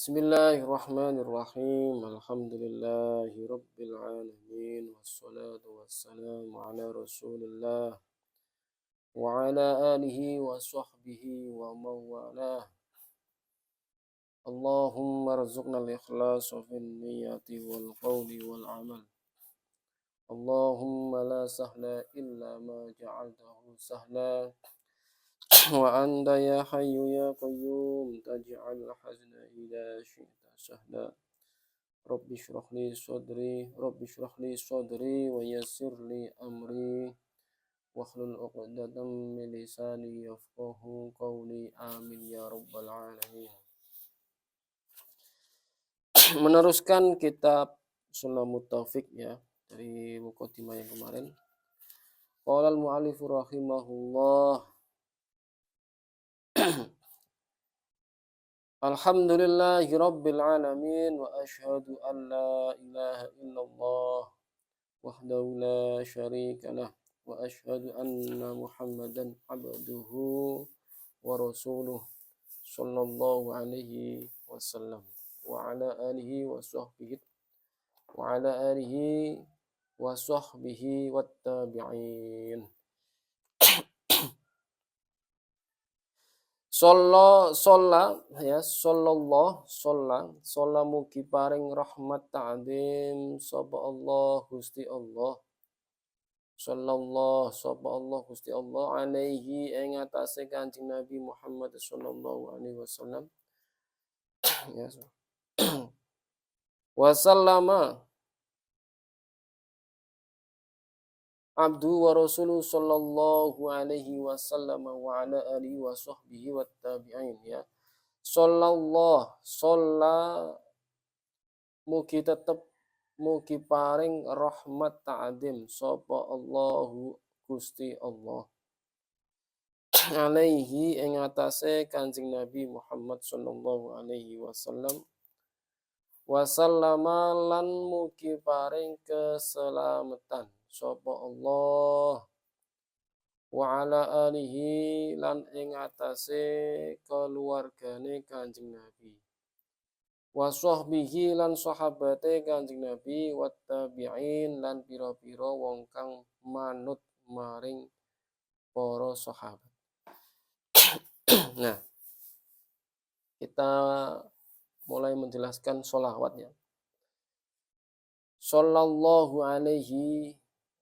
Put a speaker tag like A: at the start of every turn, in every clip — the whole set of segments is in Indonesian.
A: Bismillahirrahmanirrahim. Alhamdulillahi rabbil alamin wassalatu wassalamu ala Rasulillah wa ala alihi wa sahbihi wa mawalah. Allahumma rzuqna al-ikhlasa fil niyati wal qawli wal amal. Allahumma la sahla illa ma ja'altahu sahla. Wa anta ya hayyu ya qayyum taj'al hazna idza syi'ta sahla. Rabbi shrah li sadri wa yassir li amri wahlul 'uqdatam min lisani yafqahu qawli amin ya rabbal alamin. Meneruskan kitab Sulamut Taufik ya dari mukadimah yang kemarin. Qala al-mu'allif rahimahullah. Alhamdulillahi rabbil alamin wa asyhadu an la ilaha illallah wahdahu la syarika lah wa asyhadu anna Muhammadan abduhu wa rasuluh sallallahu alaihi wasallam wa ala alihi wa sahbihi wat tabi'in. Sholla mugi paring rahmat ta'zim sapa Allah Gusti Allah. Sallallahu sapa Allah Gusti Allah alaihi ing atase Kanjeng Nabi Muhammad sallallahu alaihi wasallam. Ya. Wasallama abdu wa rasuluh sallallahu alaihi wasallam wa ala alihi wa sahbihi wat tabi'in ya. Sallallahu mugi paring rahmat ta'zim sapa Allahu Gusti Allah alaihi ing atase Kanjeng Nabi Muhammad sallallahu alaihi wasallam. Wasallama lan mugi paring keselamatan sapa Allah wa ala alihi lan ing atase keluargane Kanjeng Nabi. Wa sahbihi lan sahabate Kanjeng Nabi wat tabi'in lan pira-pira wong kang manut maring para sahabat. Nah, kita mulai menjelaskan sholawat ya. Sallallahu alaihi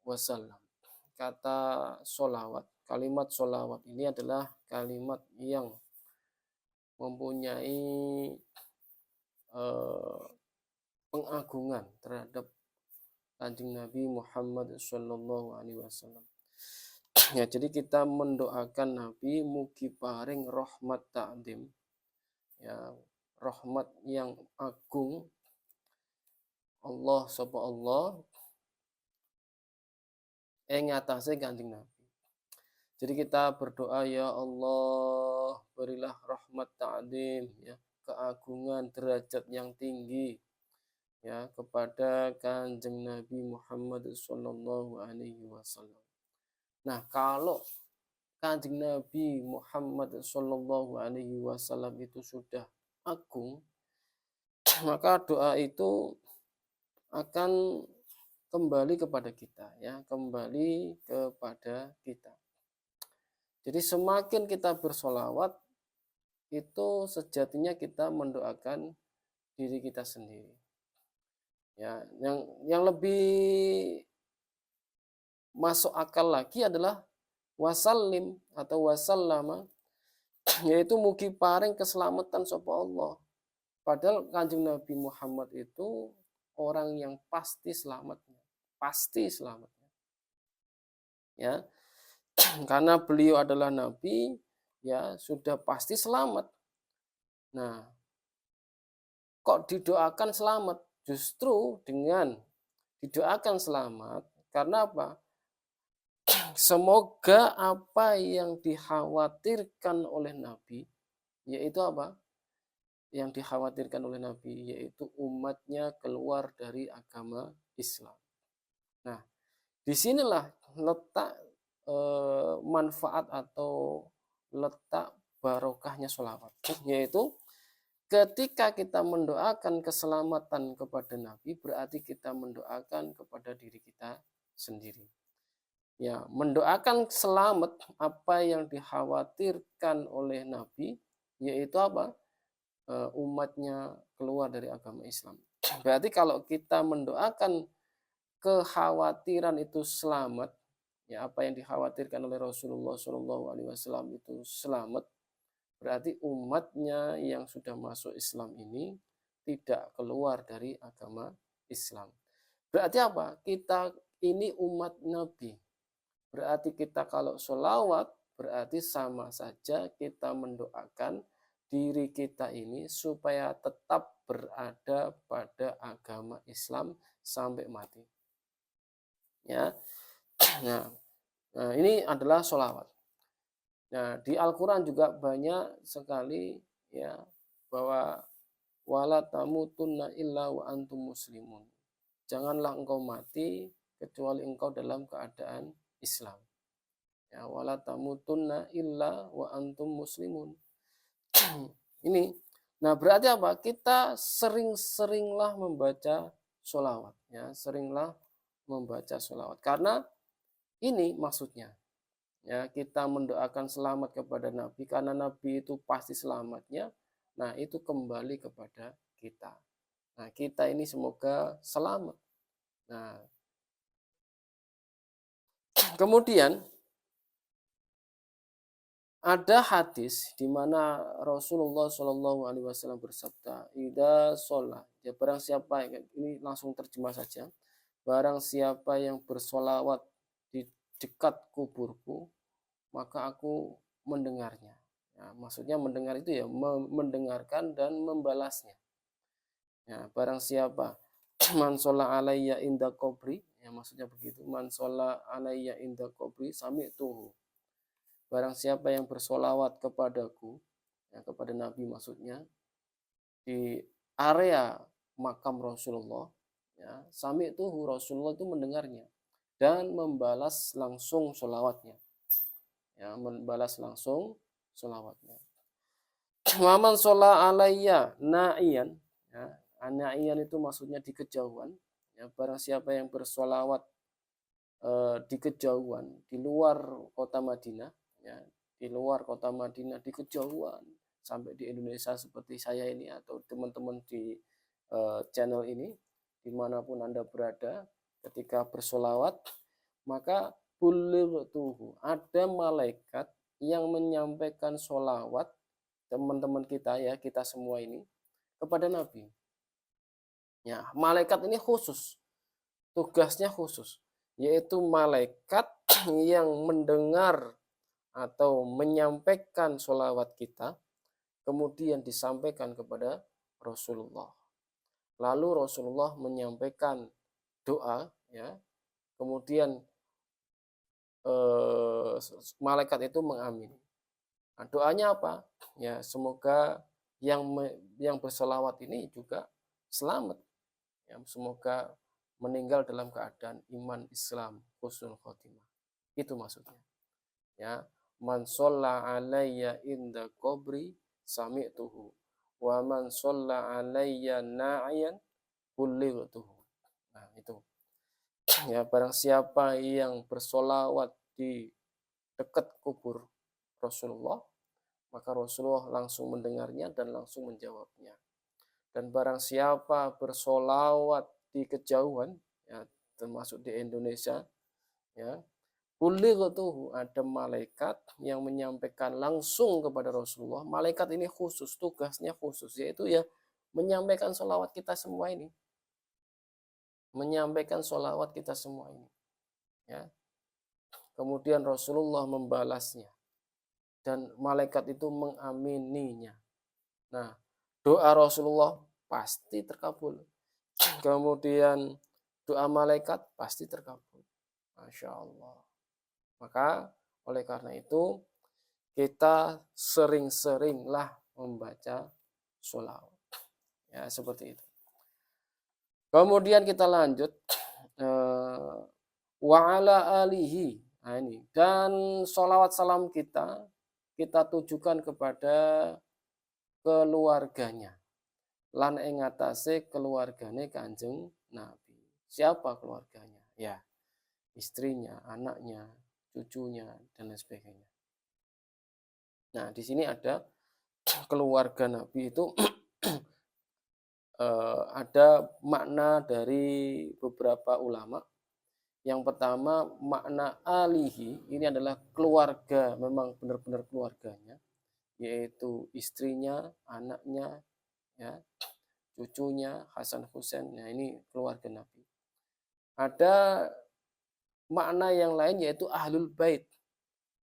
A: wasallam. Kata sholawat, kalimat sholawat ini adalah kalimat yang mempunyai pengagungan terhadap Kanjeng Nabi Muhammad sallallahu alaihi wasallam. Ya, jadi kita mendoakan Nabi mugi paring rahmat ta'zim. Ya, rahmat yang agung Allah sapa Allah ing atase Kanjeng Nabi. Jadi kita berdoa, ya Allah, berilah rahmat ta'zim ya, keagungan derajat yang tinggi ya kepada Kanjeng Nabi Muhammad sallallahu alaihi wasallam. Nah, kalau Kanjeng Nabi Muhammad sallallahu alaihi wasallam itu sudah agung, maka doa itu akan kembali kepada kita ya, kembali kepada kita. Jadi semakin kita bersolawat, itu sejatinya kita mendoakan diri kita sendiri. Ya, yang lebih masuk akal lagi adalah wasallim atau wasallama, yaitu mugi paring keselamatan sapa Allah. Padahal Kanjeng Nabi Muhammad itu orang yang pasti selamatnya. Ya. Karena beliau adalah nabi, ya sudah pasti selamat. Nah, kok didoakan selamat? Justru dengan didoakan selamat, karena apa? Semoga apa yang dikhawatirkan oleh Nabi, yaitu apa? Yang dikhawatirkan oleh Nabi, yaitu umatnya keluar dari agama Islam. Nah, disinilah letak manfaat atau letak barokahnya sholawat, yaitu ketika kita mendoakan keselamatan kepada Nabi, berarti kita mendoakan kepada diri kita sendiri. Ya, mendoakan selamat apa yang dikhawatirkan oleh Nabi, yaitu apa? Umatnya keluar dari agama Islam. Berarti kalau kita mendoakan kekhawatiran itu selamat, ya apa yang dikhawatirkan oleh Rasulullah SAW itu selamat, berarti umatnya yang sudah masuk Islam ini tidak keluar dari agama Islam. Berarti apa? Kita ini umat Nabi. Berarti kita kalau sholawat, berarti sama saja kita mendoakan diri kita ini supaya tetap berada pada agama Islam sampai mati. Ya, nah ini adalah sholawat. Nah, di Al-Quran juga banyak sekali ya bahwa wala tamutunna illa wa antum muslimun. Janganlah engkau mati kecuali engkau dalam keadaan Islam. Ya, wala tamutunna illa wa antum muslimun. Ini. Nah, berarti apa? Kita sering-seringlah membaca sholawat. Ya, seringlah membaca sholawat. Karena ini maksudnya. Ya, kita mendoakan selamat kepada Nabi karena Nabi itu pasti selamatnya. Nah, itu kembali kepada kita. Nah, kita ini semoga selamat. Nah, kemudian ada hadis di mana Rasulullah Shallallahu Alaihi Wasallam bersabda, "Ida sholat." Ya, barang siapa ini langsung terjemah saja. Barang siapa yang bersolawat di dekat kuburku, maka aku mendengarnya. Ya, maksudnya mendengar itu ya mendengarkan dan membalasnya. Ya, barang siapa man sholla alayya inda qabri, ya maksudnya begitu. Man sholla alayya inda qabri sami'tuhu. Barang siapa yang bersolawat kepadaku, ya kepada Nabi maksudnya, di area makam Rasulullah, ya sami'tuhu, Rasulullah itu mendengarnya dan membalas langsung solawatnya. Ya, membalas langsung sholawatnya. Waman sholat alayya na'iyan, ya, na'iyan itu maksudnya di kejauhan. Ya, barang siapa yang bersolawat di kejauhan, di luar kota Madinah, ya, di luar kota Madinah, di kejauhan sampai di Indonesia seperti saya ini atau teman-teman di channel ini, dimanapun Anda berada, ketika bersolawat, maka tuh ada malaikat yang menyampaikan sholawat teman-teman kita ya, kita semua ini kepada Nabi. Ya, malaikat ini khusus, tugasnya khusus, yaitu malaikat yang mendengar atau menyampaikan sholawat kita, kemudian disampaikan kepada Rasulullah. Lalu Rasulullah menyampaikan doa, ya, kemudian malaikat itu mengamini. Nah, doanya apa? Ya, semoga yang berselawat ini juga selamat. Ya, semoga meninggal dalam keadaan iman Islam husnul khotimah. Itu maksudnya. Ya, man sholla alayya inda qabri sami'tuhu wa man sholla alayya na'iyan kullightuhu. Nah, itu. Ya, barang siapa yang bersolawat di dekat kubur Rasulullah, maka Rasulullah langsung mendengarnya dan langsung menjawabnya. Dan barang siapa bersolawat di kejauhan, ya, termasuk di Indonesia, ya, tuh ada malaikat yang menyampaikan langsung kepada Rasulullah. Malaikat ini khusus, tugasnya khusus, yaitu ya menyampaikan solawat kita semua ini. Menyampaikan solawat kita semua ini. Ya. Kemudian Rasulullah membalasnya. Dan malaikat itu mengamininya. Nah, doa Rasulullah pasti terkabul. Kemudian doa malaikat pasti terkabul. Masya Allah. Maka oleh karena itu kita sering-seringlah membaca sholawat. Ya, seperti itu. Kemudian kita lanjut wa ala alihi. Nah, ini dan sholawat salam kita tujukan kepada keluarganya. lan ing atase keluargane Kanjeng Nabi. Siapa keluarganya? Ya, istrinya, anaknya, cucunya, dan lain sebagainya. Nah, di sini ada keluarga Nabi itu ada makna dari beberapa ulama. Yang pertama, makna alihi ini adalah keluarga, memang benar-benar keluarganya, yaitu istrinya, anaknya, ya, cucunya, Hasan Husain. Nah, ini keluarga Nabi. Ada makna yang lain yaitu ahlul bait.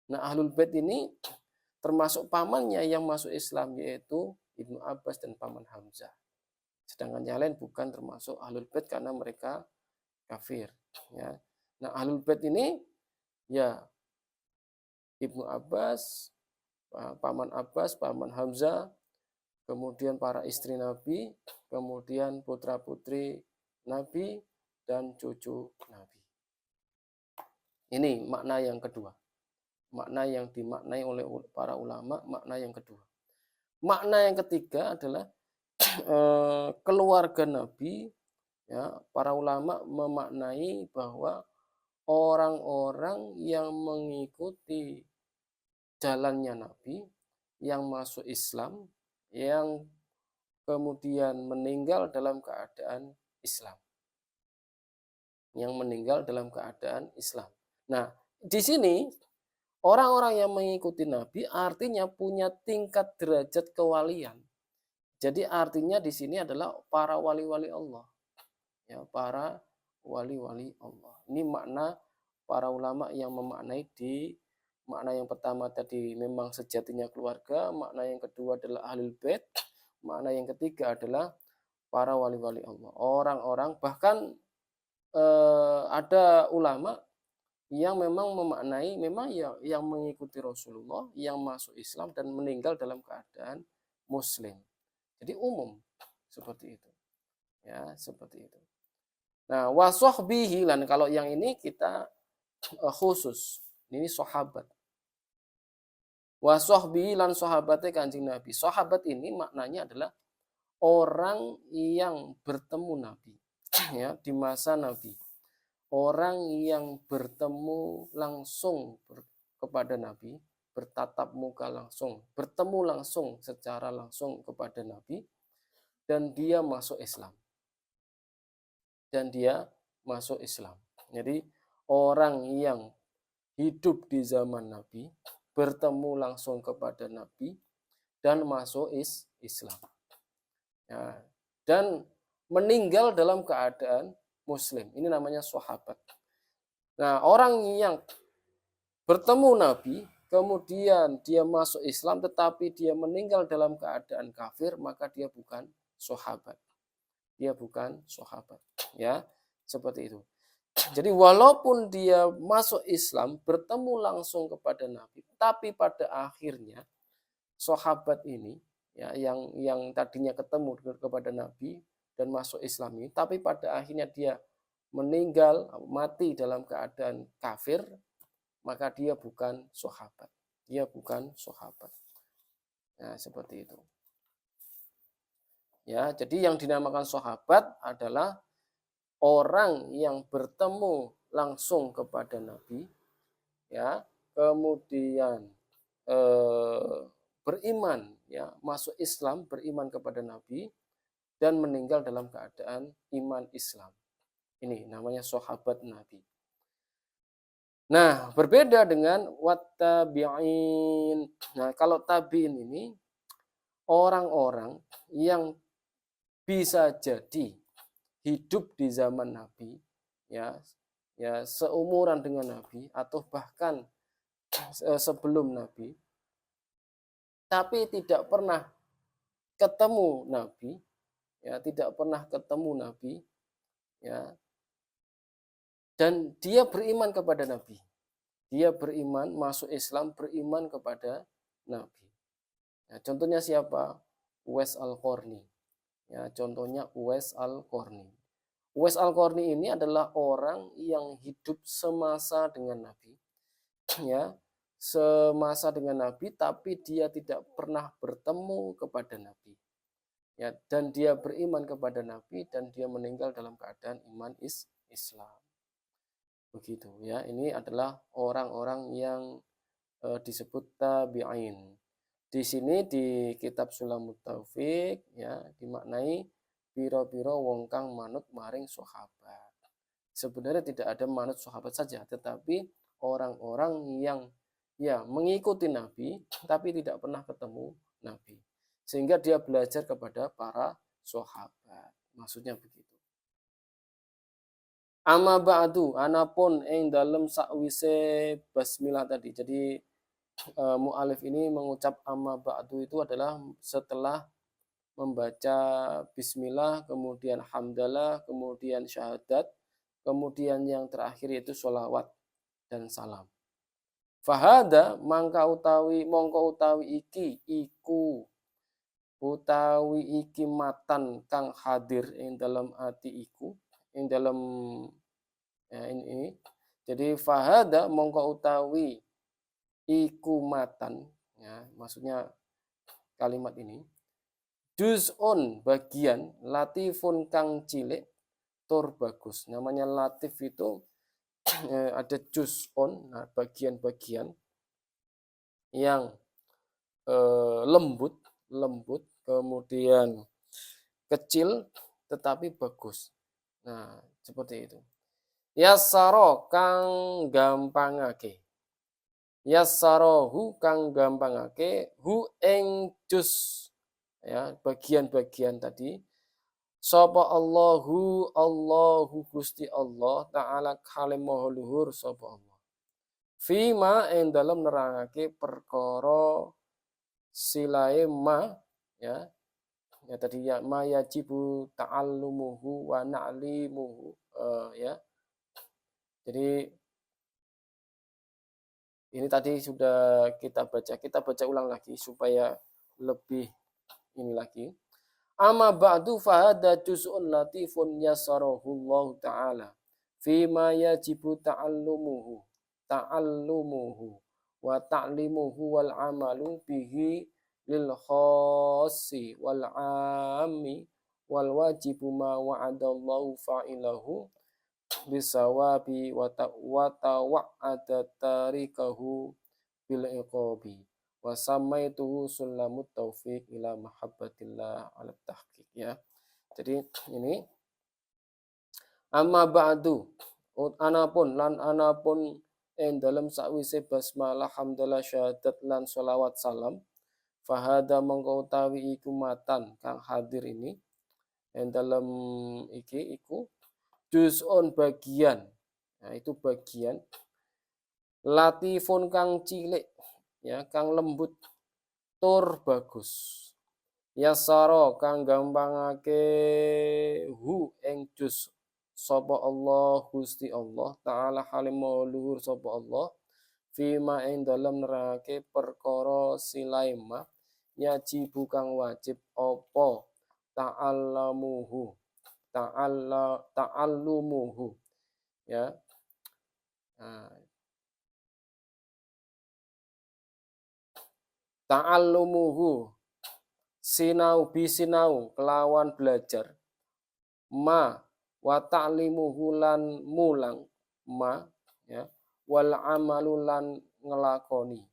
A: Nah, ahlul bait ini termasuk pamannya yang masuk Islam, yaitu Ibnu Abbas dan paman Hamzah. Sedangkan yang lain bukan termasuk ahlul bait karena mereka kafir. Ya. Nah, ahlul bait ini ya Ibnu Abbas, paman Hamzah, kemudian para istri Nabi, kemudian putra-putri Nabi, dan cucu Nabi. Ini makna yang kedua. Makna yang dimaknai oleh para ulama, makna yang kedua. Makna yang ketiga adalah keluarga Nabi. Ya, para ulama memaknai bahwa orang-orang yang mengikuti jalannya Nabi, yang masuk Islam, yang kemudian meninggal dalam keadaan Islam. Yang meninggal dalam keadaan Islam. Nah, di sini orang-orang yang mengikuti Nabi artinya punya tingkat derajat kewalian. Jadi artinya di sini adalah para wali-wali Allah. Ya, para wali-wali Allah. Ini makna para ulama yang memaknai di makna yang pertama tadi memang sejatinya keluarga, makna yang kedua adalah ahlul bait, makna yang ketiga adalah para wali-wali Allah. Orang-orang bahkan ada ulama yang memang memaknai memang yang mengikuti Rasulullah, yang masuk Islam dan meninggal dalam keadaan Muslim. Jadi umum seperti itu, ya seperti itu. Nah, wasahbihi lan kalau yang ini kita khusus, ini sahabat. Wasahbihi lan sahabatnya Kanjeng Nabi. Sahabat ini maknanya adalah orang yang bertemu Nabi, ya di masa Nabi. Orang yang bertemu langsung kepada Nabi, bertatap muka langsung, bertemu langsung secara langsung kepada Nabi, dan dia masuk Islam. Dan dia masuk Islam. Jadi orang yang hidup di zaman Nabi, bertemu langsung kepada Nabi, dan masuk Islam. Ya, dan meninggal dalam keadaan Muslim. Ini namanya sahabat. Nah, orang yang bertemu Nabi, kemudian dia masuk Islam, tetapi dia meninggal dalam keadaan kafir, maka dia bukan sahabat. Dia bukan sahabat. Ya, seperti itu. Jadi walaupun dia masuk Islam, bertemu langsung kepada Nabi, tapi pada akhirnya sahabat ini, ya, yang tadinya ketemu kepada Nabi dan masuk Islam ini, tapi pada akhirnya dia meninggal, mati dalam keadaan kafir, maka dia bukan sahabat. Dia bukan sahabat. Nah, seperti itu. Ya, jadi yang dinamakan sahabat adalah orang yang bertemu langsung kepada Nabi, ya, kemudian beriman, ya, masuk Islam, beriman kepada Nabi, dan meninggal dalam keadaan iman Islam. Ini namanya sahabat Nabi. Nah, berbeda dengan wattabi'in. Nah, kalau tabi'in ini orang-orang yang bisa jadi hidup di zaman Nabi, ya seumuran dengan Nabi atau bahkan sebelum Nabi, tapi tidak pernah ketemu Nabi, ya tidak pernah ketemu Nabi, ya, dan dia beriman kepada Nabi. Dia beriman, masuk Islam, beriman kepada Nabi. Ya, contohnya siapa? Uwais Al-Qarni. Ya, contohnya Uwais Al-Qarni. Uwais Al-Qarni ini adalah orang yang hidup semasa dengan Nabi. Ya, semasa dengan Nabi, tapi dia tidak pernah bertemu kepada Nabi. ya, dan dia beriman kepada Nabi dan dia meninggal dalam keadaan iman Islam. Begitu ya. Ini adalah orang-orang yang disebut tabi'in. Di sini di kitab Sulamut Taufik ya dimaknai piro-piro wong kang manut maring sahabat. Sebenarnya tidak ada manut sahabat saja, tetapi orang-orang yang ya mengikuti Nabi tapi tidak pernah ketemu Nabi. Sehingga dia belajar kepada para sahabat. Maksudnya begitu. Amma ba'du, anapun ing dalem sakwise basmilah tadi. Jadi mu'alif ini mengucap amma ba'du itu adalah setelah membaca bismillah, kemudian hamdalah, kemudian syahadat, kemudian yang terakhir yaitu sholawat dan salam. Fahada mangka mongko utawi iki iku utawi iki matan kang hadir ing dalam ati iku ing dalam ya ini. Jadi fahada mongko utawi iku matan ya maksudnya kalimat ini juz'un bagian latifun kang cilik tur bagus. Namanya latif itu ada juz'un, nah bagian-bagian yang lembut, kemudian kecil tetapi bagus. Nah, seperti itu. Yassaro kang gampangake. Yassarohu kang gampangake hu ing juz ya bagian-bagian tadi sapa Allahu Gusti Allah taala kalim maha luhur sapa Allah fima ing dalem nerangake perkara silae ma ya tadi ya ma yajibu ta'allumuhu wa na'limuhu ya jadi ini tadi sudah kita baca ulang lagi supaya lebih ini lagi. Amma ba'du fahada juz'un latifun yassarahu Allah Ta'ala fima yajibu ta'allumuhu wa ta'limuhu wal amalu bihi lil khassi wal ammi wal wajibu ma wa'adallahu fa'ilahu bisawabi wa tawa'ada tarikahu bil iqabi wa samaituhu sulamut taufiq ila mahabbatillah ala tahqiq ya. Jadi ini amma ba'du anapun ing dalam sakwise basmalah hamdalah syahadat lan sholawat salam fahada mengko utawi iku matan kang hadir ini ing dalam iki iku juz'un bagian. Nah, itu bagian latifun kang cilik ya, kang lembut tur bagus. Yasaro kang gampangake hu ing juz sapa Allah Gusti Allah taala halim luhur sapa Allah fima ing dalem nerake perkara silaima yajibu kang wajib apa ta'allumuhu ya ta'allumuhu sinau kelawan belajar ma wa ta'limuhu lan mulang ma ya wal amalu lan ngelakoni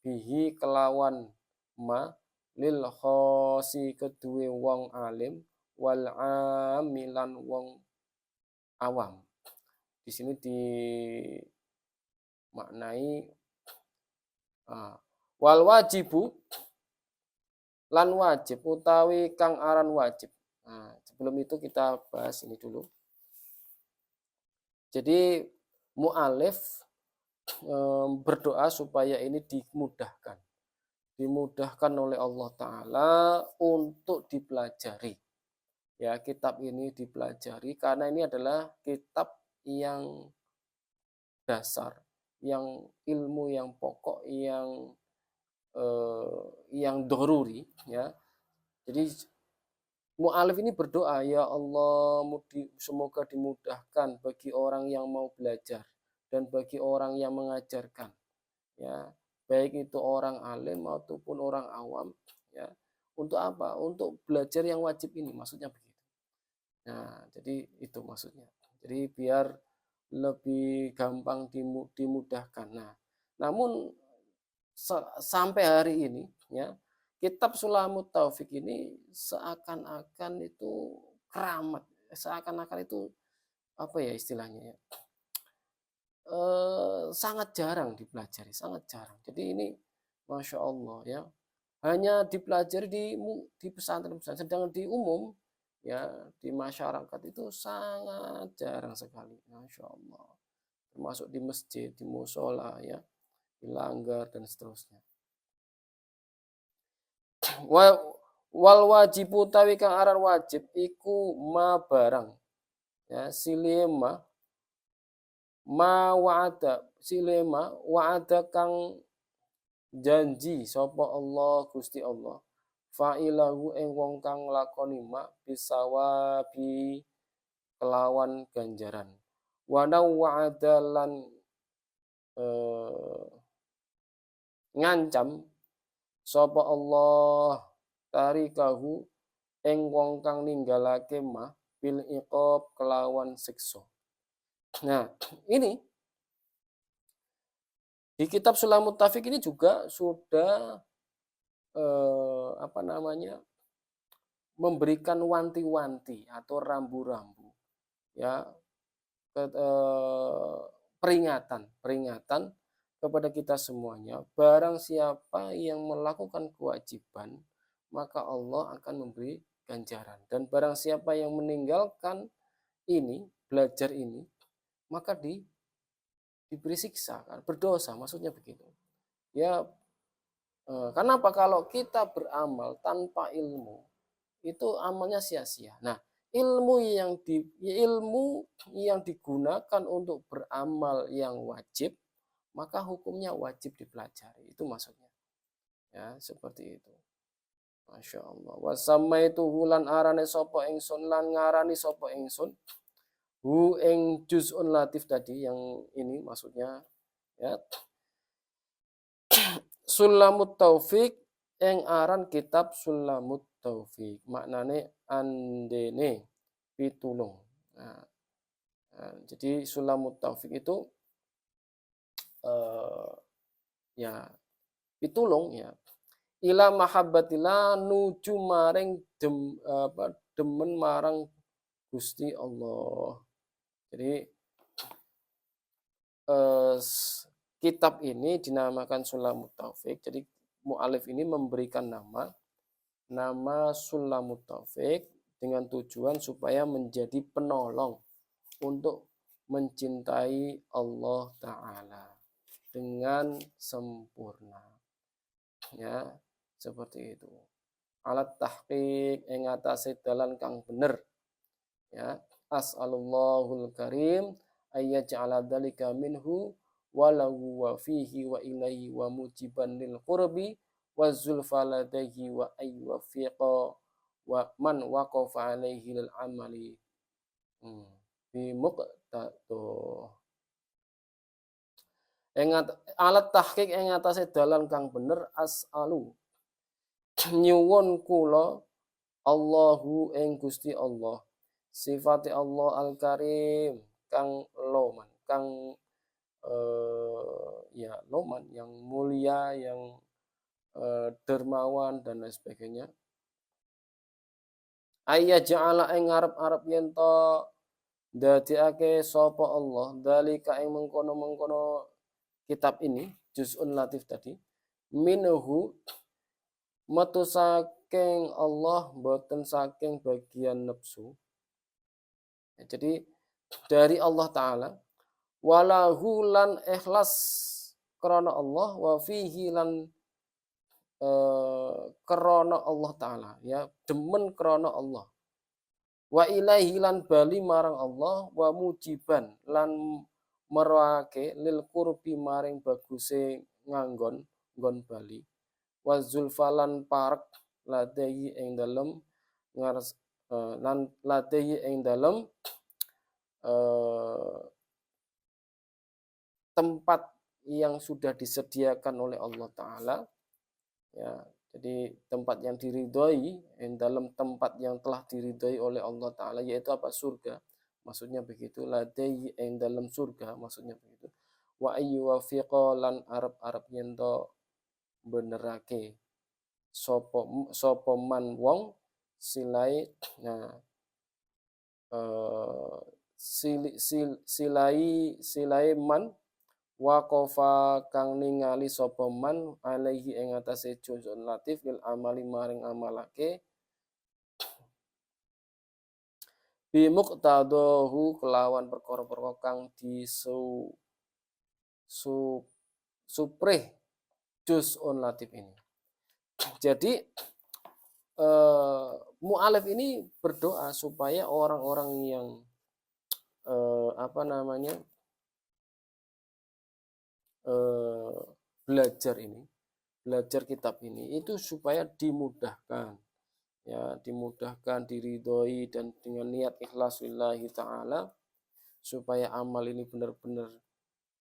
A: bihi kelawan ma lil khosi kedue wong alim wal amilan wong awam. Di sini dimaknai wal wajibu lan wajib utawi kang aran wajib. Nah, sebelum itu kita bahas ini dulu. Jadi mu'alif berdoa supaya ini dimudahkan oleh Allah Ta'ala untuk dipelajari. Ya, kitab ini dipelajari karena ini adalah kitab yang dasar, yang ilmu yang pokok, yang doruri. Ya, jadi mu'alif ini berdoa, ya Allah, semoga dimudahkan bagi orang yang mau belajar dan bagi orang yang mengajarkan. Ya, baik itu orang alim ataupun orang awam, ya, untuk apa? Untuk belajar yang wajib ini, maksudnya begitu. Nah, jadi itu maksudnya. Jadi biar lebih gampang dimudahkan. Nah, namun sampai hari ini ya, kitab Sulamut Taufik ini seakan-akan itu keramat, seakan-akan itu apa ya istilahnya ya, sangat jarang dipelajari, sangat jarang. Jadi ini Masya Allah ya, hanya dipelajari di pesantren-pesantren, sedangkan di umum ya di masyarakat itu sangat jarang sekali, Masya Allah. Termasuk di masjid, di musola ya, di langgar dan seterusnya. Wal wajib utawi kang aran wajib iku ma barang ya silema ma wa'ada silema wa'ada kang janji sapa Allah Gusti Allah fa'ilahu ing wong kang lakoni ma bisawabi kelawan ganjaran wana wa'ada lan ngancam sapa Allah tarikahu ing wong kang ninggalake mah bil iqab kelawan siksa. Nah, ini di kitab Sulamut Taufik ini juga sudah apa namanya? Memberikan wanti-wanti atau rambu-rambu ya peringatan kepada kita semuanya, barang siapa yang melakukan kewajiban maka Allah akan memberi ganjaran, dan barang siapa yang meninggalkan ini belajar ini maka diberi siksa, berdosa, maksudnya begitu ya. Kenapa? Kalau kita beramal tanpa ilmu itu amalnya sia-sia. Nah, ilmu yang digunakan untuk beramal yang wajib maka hukumnya wajib dipelajari, itu maksudnya ya, seperti itu. Masya Allah. Wasama itu hulan arane sopo ingsun lan ngarani sopo ingsun hu ing juz'un latif tadi, yang ini maksudnya ya, Sulamut Taufik ing aran kitab Sulamut Taufik, maknane andene pitulung. Nah, jadi Sulamut Taufik itu ya pitulung ya ila mahabbatillah nuju maring demen marang Gusti Allah. Jadi kitab ini dinamakan Sulamut Taufik. Jadi mu'alif ini memberikan nama Sulamut Taufik dengan tujuan supaya menjadi penolong untuk mencintai Allah Ta'ala dengan sempurna. Ya, seperti itu. Alat tahqiq ing atase dalan kang bener. Ya, as'alullahul karim ayyaj'ala dzalika minhu walahu wa fihi wa ilaihi wa mujiban lil qurbi wa zulfa ladaihi wa aywafiqa wa man waqafa alaihi lil amali bi muqtado. Alat tahqiq ing atase dalan kang bener as'alu nyuwun kula Allahu ing Gusti Allah sifati Allah al-karim kang loman, kang ya loman, yang mulia, yang dermawan dan lain sebagainya. Ayya ja'ala ing ngarep-arep yen to dadekake sapa Allah dalika ing mengkono-mengkono kitab ini juz'un latif tadi minhu metu saking Allah boten saking bagian nafsu. Jadi dari Allah Ta'ala walahu lan ikhlas krana Allah wa fihi lan krana Allah Ta'ala ya, demen krana Allah wa ilaihi lan bali marang Allah wa mujiban lan merwake lil qurbi maring baguse nganggon bali wa zulfalan parek ladai ing dalem ngares lan ladai ing dalem tempat yang sudah disediakan oleh Allah Ta'ala ya, Jadi tempat yang diridhoi, dalam tempat yang telah diridhoi oleh Allah Ta'ala, yaitu apa? Surga. Maksudnya begitu. Ladai yang dalam surga, maksudnya begitu. Wa ayyu wafiqa lan arab-arab yento benerake sopo man wong silai, nah silai man waqafa kang ningali sapa man alaihi ing atase juzun latif lil amali maring amalake bi muqtadahu kelawan perkara-perkara kang disu su suprih juzun latif ini. Jadi mu'alif ini berdoa supaya orang-orang yang apa namanya belajar kitab ini itu supaya dimudahkan, ya dimudahkan, diridhoi dan dengan niat ikhlas lillahi ta'ala, supaya amal ini benar-benar,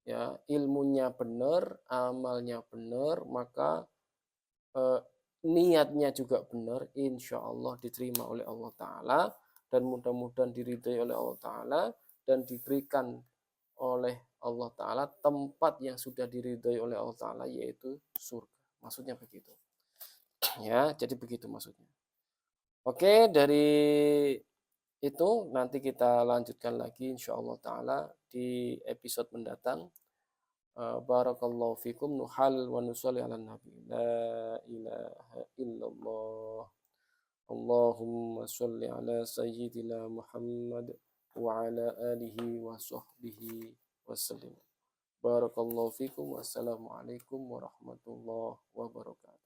A: ya ilmunya benar, amalnya benar, maka niatnya juga benar, insya Allah diterima oleh Allah Ta'ala dan mudah-mudahan diridhoi oleh Allah Ta'ala dan diberikan oleh Allah Ta'ala tempat yang sudah diridhoi oleh Allah Ta'ala, yaitu surga. Maksudnya begitu. Ya, jadi begitu maksudnya. Oke, dari itu nanti kita lanjutkan lagi insya Allah Ta'ala di episode mendatang. Barakallahu fikum, nuhal wa nusalli ala nabi. La ilaha illallah. Allahumma salli ala sayyidina Muhammad wa ala alihi wa sahbihi wasallim. Barakallahu fikum. Wassalamualaikum warahmatullahi wabarakatuh.